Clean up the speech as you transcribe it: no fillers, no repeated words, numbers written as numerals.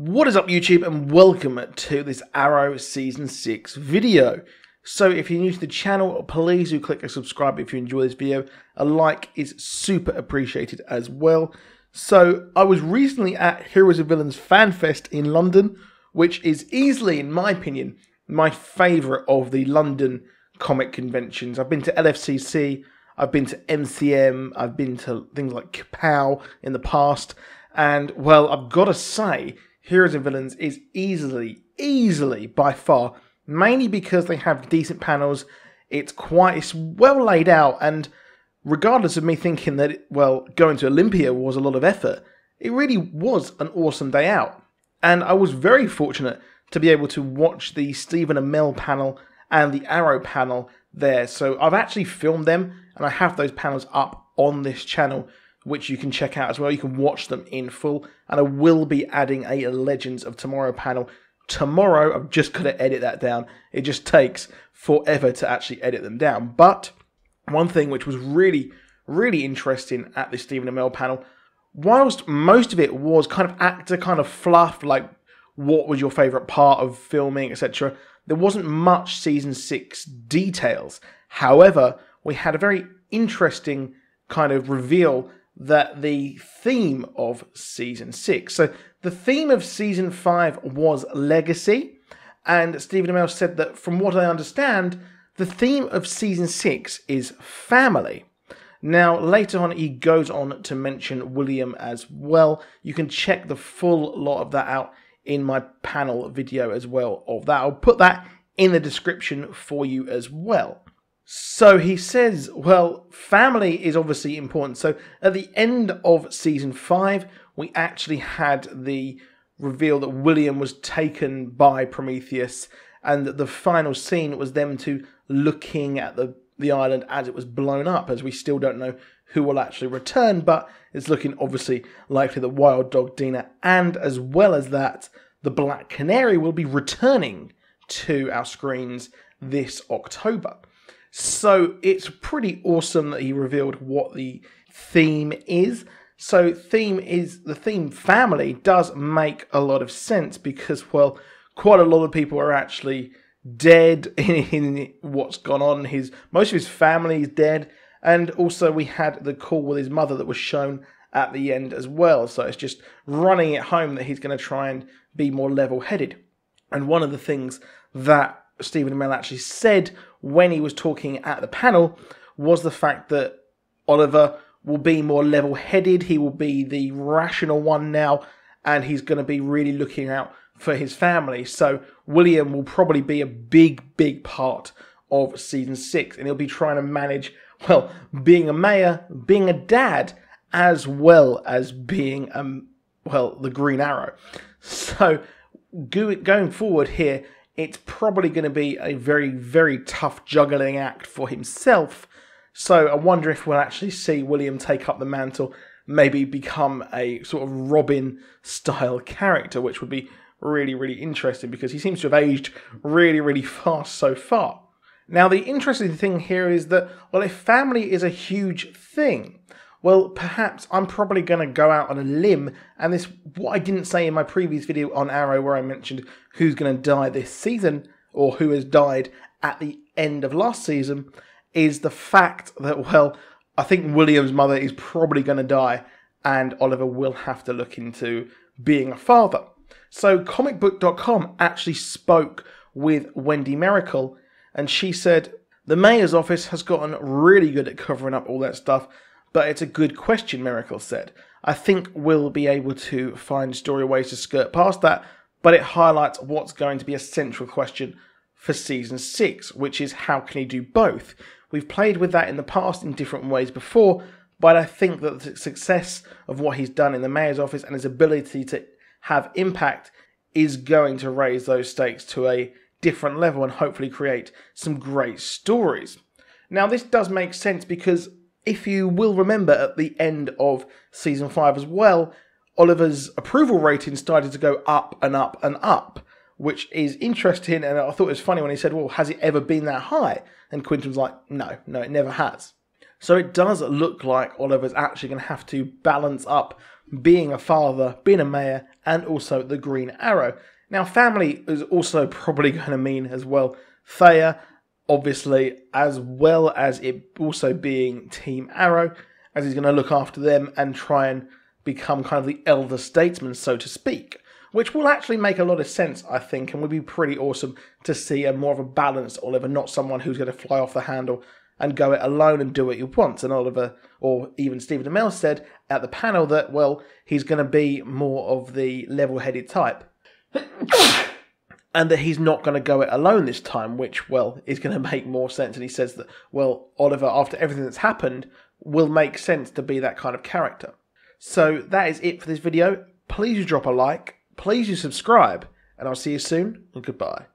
What is up YouTube, and welcome to this Arrow Season 6 video. So if you're new to the channel, please do click subscribe if you enjoy this video. A like is super appreciated as well. So I was recently at Heroes and Villains FanFest in London, which is easily, in my opinion, my favourite of the London comic conventions. I've been to LFCC, I've been to MCM, I've been to things like Kapow in the past, and well, I've got to say, Heroes and Villains is easily by far, mainly because they have decent panels, it's well laid out, and regardless of me thinking that, going to Olympia was a lot of effort, it really was an awesome day out. And I was very fortunate to be able to watch the Stephen Amell panel and the Arrow panel there. So I've actually filmed them, and I have those panels up on this channel, which you can check out as well. You can watch them in full, and I will be adding a Legends of Tomorrow panel tomorrow. I've just got to edit that down. It just takes forever to actually edit them down. But one thing which was really interesting at the Stephen Amell panel, whilst most of it was kind of actor kind of fluff, like what was your favourite part of filming, etc., there wasn't much Season 6 details. However, we had a very interesting kind of reveal that the theme of Season 6. So the theme of Season 5 was legacy, and Stephen Amell said that from what I understand, the theme of Season 6 is family. Now, later on, he goes on to mention William as well. You can check the full lot of that out in my panel video as well of that. I'll put that in the description for you as well. So he says, well, family is obviously important. So at the end of Season 5, we actually had the reveal that William was taken by Prometheus, and that the final scene was them two looking at the island as it was blown up, as we still don't know who will actually return, but it's looking obviously likely that Wild Dog Dina, and as well as that, the Black Canary will be returning to our screens this October. So it's pretty awesome that he revealed what the theme is. So the theme family does make a lot of sense because, well, quite a lot of people are actually dead in what's gone on. Most of his family is dead, and also we had the call with his mother that was shown at the end as well. So it's just running it home that he's going to try and be more level-headed. And one of the things that Stephen Amell actually said when he was talking at the panel was the fact that Oliver will be more level-headed, he will be the rational one now, and he's going to be really looking out for his family. So William will probably be a big part of Season 6, and he'll be trying to manage, well, being a mayor, being a dad, as well as being, the Green Arrow. So going forward here, it's probably going to be a very tough juggling act for himself. So I wonder if we'll actually see William take up the mantle, maybe become a sort of Robin-style character, which would be really interesting because he seems to have aged really fast so far. Now, the interesting thing here is that, well, if family is a huge thing, well, perhaps I'm probably going to go out on a limb, and what I didn't say in my previous video on Arrow where I mentioned who's going to die this season, or who has died at the end of last season, is the fact that, well, I think William's mother is probably going to die, and Oliver will have to look into being a father. So comicbook.com actually spoke with Wendy Miracle, and she said, the mayor's office has gotten really good at covering up all that stuff, but it's a good question, Miracle said. I think we'll be able to find story ways to skirt past that, but it highlights what's going to be a central question for Season 6, which is how can he do both? We've played with that in the past in different ways before, but I think that the success of what he's done in the mayor's office and his ability to have impact is going to raise those stakes to a different level and hopefully create some great stories. Now, this does make sense because if you will remember at the end of Season 5 as well, Oliver's approval rating started to go up and up, which is interesting, and I thought it was funny when he said, well, has it ever been that high? And Quentin was like, no, it never has. So it does look like Oliver's actually going to have to balance up being a father, being a mayor, and also the Green Arrow. Now, family is also probably going to mean as well Thea, obviously, as well as it also being Team Arrow, as he's going to look after them and try and become kind of the elder statesman, so to speak, which will actually make a lot of sense, I think, and would be pretty awesome to see a more of a balanced Oliver, not someone who's going to fly off the handle and go it alone and do what he wants. And Oliver, or even Stephen Amell, said at the panel that, well, he's going to be more of the level-headed type. And that he's not going to go it alone this time, which, well, is going to make more sense. And he says that, well, Oliver, after everything that's happened, will make sense to be that kind of character. So that is it for this video. Please do drop a like. Please do subscribe. And I'll see you soon, and goodbye.